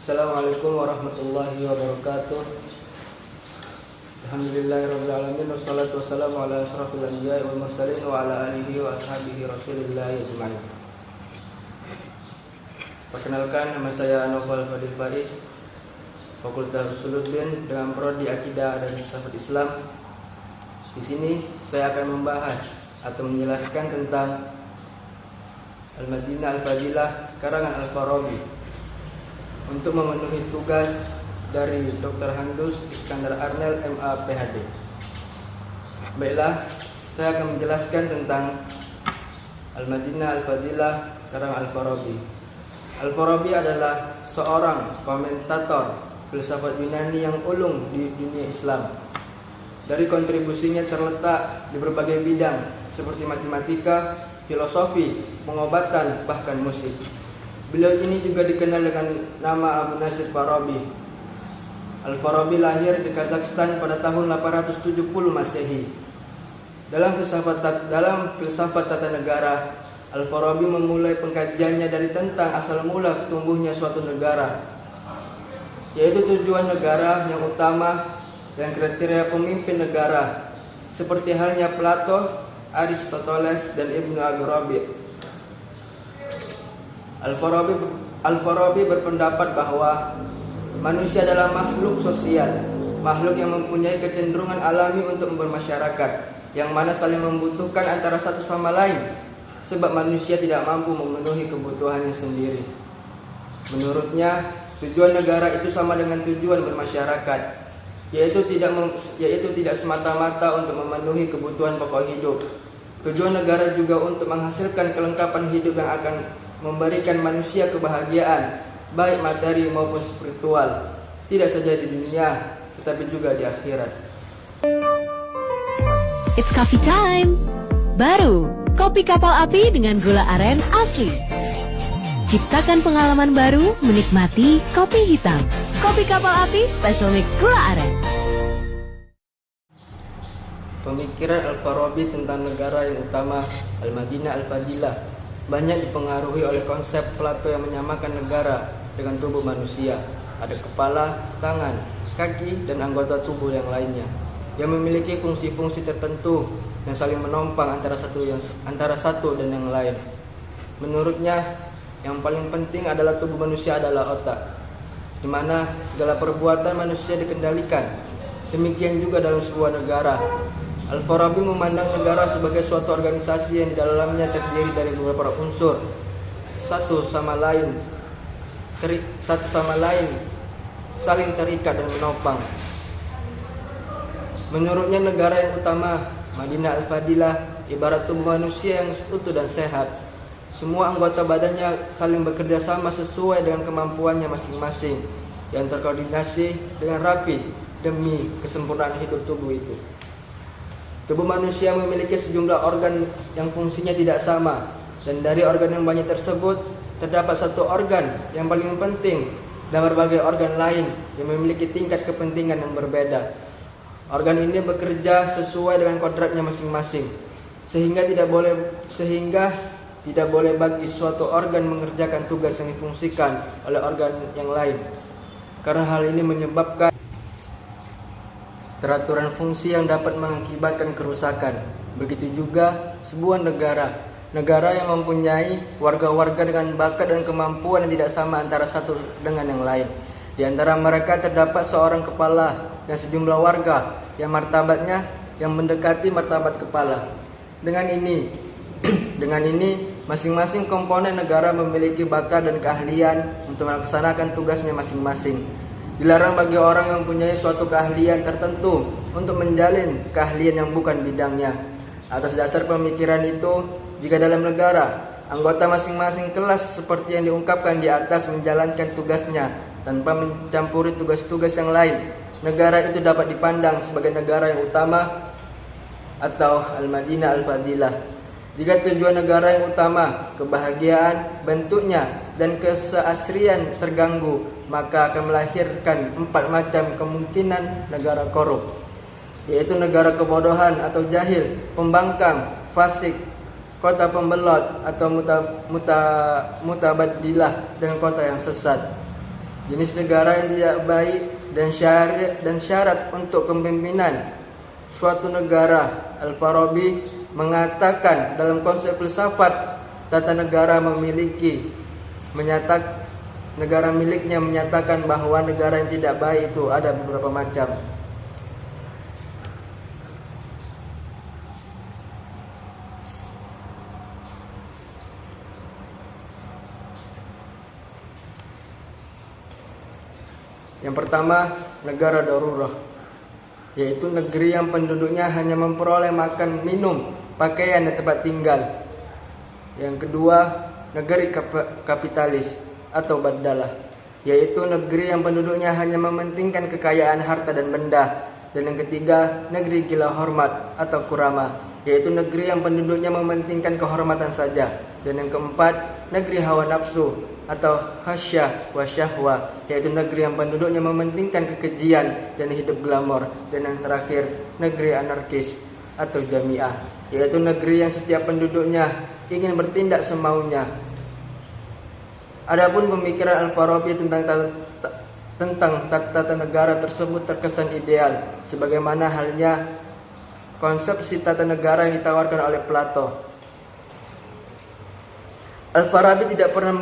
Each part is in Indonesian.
Assalamualaikum warahmatullahi wabarakatuh. Alhamdulillahirabbil alamin wassalatu wassalamu ala asyrafil anbiya'i wal mursalin wa ala alihi wa ashabihi rasulillahi ajma'in. Perkenalkan, nama saya Noval Fadil Faris, Fakultas Usuluddin dengan prodi Akidah dan Filsafat Islam. Di sini saya akan membahas atau menjelaskan tentang Al-Madinah Al-Fadilah karangan Al-Farabi untuk memenuhi tugas dari Dr. Handus Iskandar Arnel MA PhD. Baiklah, saya akan menjelaskan tentang Al-Madinah Al-Fadilah karangan Al-Farabi. Al-Farabi adalah seorang komentator filsafat Yunani yang ulung di dunia Islam. Dari kontribusinya terletak di berbagai bidang seperti matematika, filosofi, pengobatan, bahkan musik. Beliau ini juga dikenal dengan nama Abu Nasir Farabi. Al-Farabi lahir di Kazakhstan pada tahun 870 Masehi. Dalam filsafat tata negara, Al-Farabi memulai pengkajiannya dari tentang asal mula tumbuhnya suatu negara, yaitu tujuan negara yang utama dan kriteria pemimpin negara, seperti halnya Plato, Aristoteles, dan Ibnu Abi Rabi'. Al-Farabi berpendapat bahwa manusia adalah makhluk sosial, makhluk yang mempunyai kecenderungan alami untuk bermasyarakat, yang mana saling membutuhkan antara satu sama lain, sebab manusia tidak mampu memenuhi kebutuhannya sendiri. Menurutnya, tujuan negara itu sama dengan tujuan bermasyarakat, yaitu tidak semata-mata untuk memenuhi kebutuhan pokok hidup. Tujuan negara juga untuk menghasilkan kelengkapan hidup yang akan memberikan manusia kebahagiaan, baik materi maupun spiritual, tidak saja di dunia, tetapi juga di akhirat. It's coffee time! Baru, kopi kapal api dengan gula aren asli. Ciptakan pengalaman baru menikmati kopi hitam. Kopi kapal api special mix gula aren. Pemikiran Al-Farabi tentang negara yang utama, Al-Madinah Al-Fadilah, banyak dipengaruhi oleh konsep Plato yang menyamakan negara dengan tubuh manusia. Ada kepala, tangan, kaki, dan anggota tubuh yang lainnya yang memiliki fungsi-fungsi tertentu yang saling menopang antara satu dan yang lain. Menurutnya, yang paling penting adalah tubuh manusia adalah otak, di mana segala perbuatan manusia dikendalikan. Demikian juga dalam sebuah negara. Al-Farabi memandang negara sebagai suatu organisasi yang di dalamnya terdiri dari beberapa unsur satu sama lain saling terikat dan menopang. Menurutnya, negara yang utama, Madinah Al-Fadilah, ibarat tubuh manusia yang utuh dan sehat. Semua anggota badannya saling bekerja sama sesuai dengan kemampuannya masing-masing, yang terkoordinasi dengan rapi demi kesempurnaan hidup tubuh itu. Tubuh manusia memiliki sejumlah organ yang fungsinya tidak sama, dan dari organ yang banyak tersebut terdapat satu organ yang paling penting dan berbagai organ lain yang memiliki tingkat kepentingan yang berbeda. Organ ini bekerja sesuai dengan kodratnya masing-masing, sehingga tidak boleh bagi suatu organ mengerjakan tugas yang difungsikan oleh organ yang lain. Karena hal ini menyebabkan teraturan fungsi yang dapat mengakibatkan kerusakan. Begitu juga sebuah negara yang mempunyai warga-warga dengan bakat dan kemampuan yang tidak sama antara satu dengan yang lain. Di antara mereka terdapat seorang kepala dan sejumlah warga yang martabatnya yang mendekati martabat kepala. Dengan ini masing-masing komponen negara memiliki bakat dan keahlian untuk melaksanakan tugasnya masing-masing. Dilarang bagi orang yang mempunyai suatu keahlian tertentu untuk menjalin keahlian yang bukan bidangnya. Atas dasar pemikiran itu, jika dalam negara, anggota masing-masing kelas seperti yang diungkapkan di atas menjalankan tugasnya tanpa mencampuri tugas-tugas yang lain, negara itu dapat dipandang sebagai negara yang utama atau Al-Madinah Al-Fadilah. Jika tujuan negara yang utama, kebahagiaan, bentuknya, dan keseasrian terganggu, maka akan melahirkan 4 macam kemungkinan negara korup, yaitu negara kebodohan atau jahil, pembangkang, fasik, kota pembelot atau mutabaddilah, dan kota yang sesat. Jenis negara yang tidak baik dan syarat untuk kepemimpinan suatu negara. Al-Farabi mengatakan dalam konsep filsafat tata negara negara miliknya menyatakan bahwa negara yang tidak baik itu ada beberapa macam. Yang pertama, negara darurah, yaitu negeri yang penduduknya hanya memperoleh makan, minum, pakaian, dan tempat tinggal. Yang kedua, negeri kapitalis atau badalah, yaitu negeri yang penduduknya hanya mementingkan kekayaan harta dan benda. Dan yang ketiga, negeri gila hormat atau kurama, yaitu negeri yang penduduknya mementingkan kehormatan saja. Dan yang keempat, negeri hawa nafsu atau khasyah wa syahwa, yaitu negeri yang penduduknya mementingkan kekejian dan hidup glamor. Dan yang terakhir, negeri anarkis atau jamiah, yaitu negeri yang setiap penduduknya ingin bertindak semaunya. Adapun pemikiran Al-Farabi tentang tata negara tersebut terkesan ideal, sebagaimana halnya konsepsi tata negara yang ditawarkan oleh Plato. Al-Farabi tidak pernah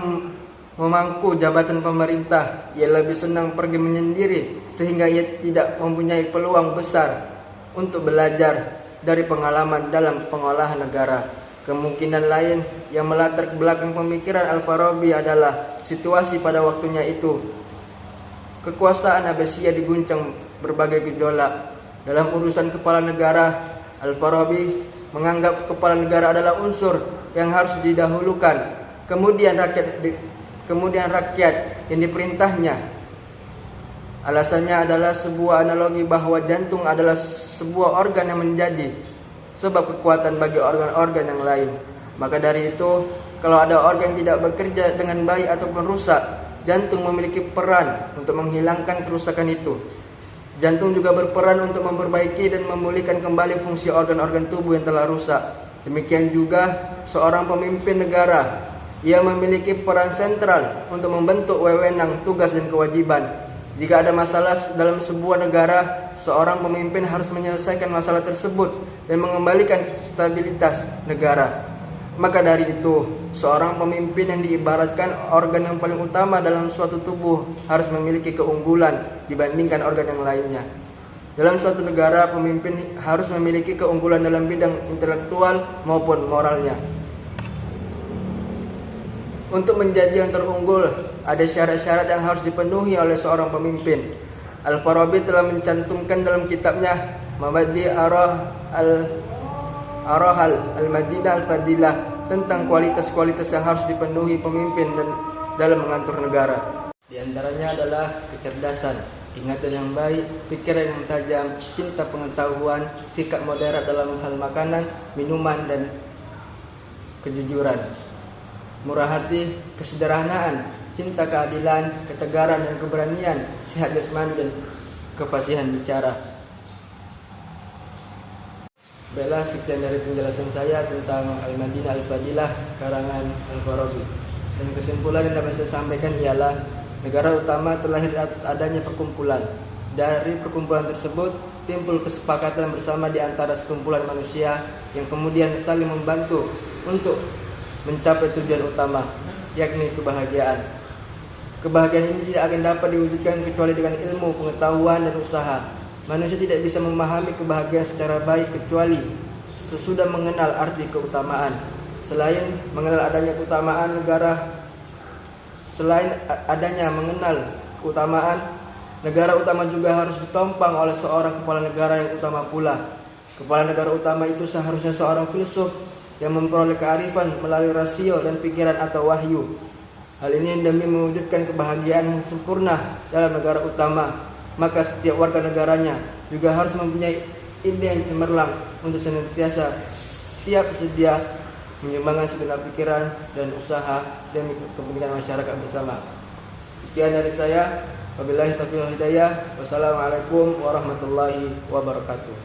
memangku jabatan pemerintah. Ia lebih senang pergi menyendiri, sehingga ia tidak mempunyai peluang besar untuk belajar dari pengalaman dalam pengolahan negara. Kemungkinan lain yang melatar belakang pemikiran Al-Farabi adalah situasi pada waktunya itu. Kekuasaan Abbasiyah diguncang berbagai gejolak. Dalam urusan kepala negara, Al-Farabi menganggap kepala negara adalah unsur yang harus didahulukan, kemudian rakyat yang diperintahnya. Alasannya adalah sebuah analogi bahwa jantung adalah sebuah organ yang menjadi sebab kekuatan bagi organ-organ yang lain. Maka dari itu, kalau ada organ yang tidak bekerja dengan baik ataupun rusak, jantung memiliki peran untuk menghilangkan kerusakan itu. Jantung juga berperan untuk memperbaiki dan memulihkan kembali fungsi organ-organ tubuh yang telah rusak. Demikian juga seorang pemimpin negara. Ia memiliki peran sentral untuk membentuk wewenang, tugas, dan kewajiban. Jika ada masalah dalam sebuah negara, seorang pemimpin harus menyelesaikan masalah tersebut dan mengembalikan stabilitas negara. Maka dari itu, seorang pemimpin yang diibaratkan organ yang paling utama dalam suatu tubuh harus memiliki keunggulan dibandingkan organ yang lainnya. Dalam suatu negara, pemimpin harus memiliki keunggulan dalam bidang intelektual maupun moralnya. Untuk menjadi yang terunggul, ada syarat-syarat yang harus dipenuhi oleh seorang pemimpin. Al-Farabi telah mencantumkan dalam kitabnya Mabadi Arahal Al-Madinah Al-Fadilah tentang kualitas-kualitas yang harus dipenuhi pemimpin dan dalam mengatur negara. Di antaranya adalah kecerdasan, ingatan yang baik, pikiran yang tajam, cinta pengetahuan, sikap moderat dalam hal makanan, minuman, dan kejujuran, murah hati, kesederhanaan, cinta keadilan, ketegaran dan keberanian, sehat jasmani dan kefasihan bicara. Baiklah, sekian dari penjelasan saya tentang Al-Madinah Al-Fadilah karangan Al-Farabi. Dan kesimpulan yang dapat saya sampaikan ialah negara utama terlahir atas adanya perkumpulan. Dari perkumpulan tersebut timbul kesepakatan bersama di antara sekumpulan manusia yang kemudian saling membantu untuk mencapai tujuan utama, yakni kebahagiaan. Kebahagiaan ini tidak akan dapat diwujudkan kecuali dengan ilmu, pengetahuan, dan usaha. Manusia tidak bisa memahami kebahagiaan secara baik kecuali sesudah mengenal arti keutamaan. Selain adanya mengenal keutamaan, negara utama juga harus ditompang oleh seorang kepala negara yang utama pula. Kepala negara utama itu seharusnya seorang filsuf yang memperoleh kearifan melalui rasio dan pikiran atau wahyu. Hal ini demi mewujudkan kebahagiaan yang sempurna dalam negara utama. Maka setiap warga negaranya juga harus mempunyai ide yang cemerlang untuk senantiasa siap sedia menyumbangkan segenap pikiran dan usaha demi kepentingan masyarakat bersama. Sekian dari saya. Wabillahi taufiq wal hidayah. Wassalamualaikum warahmatullahi wabarakatuh.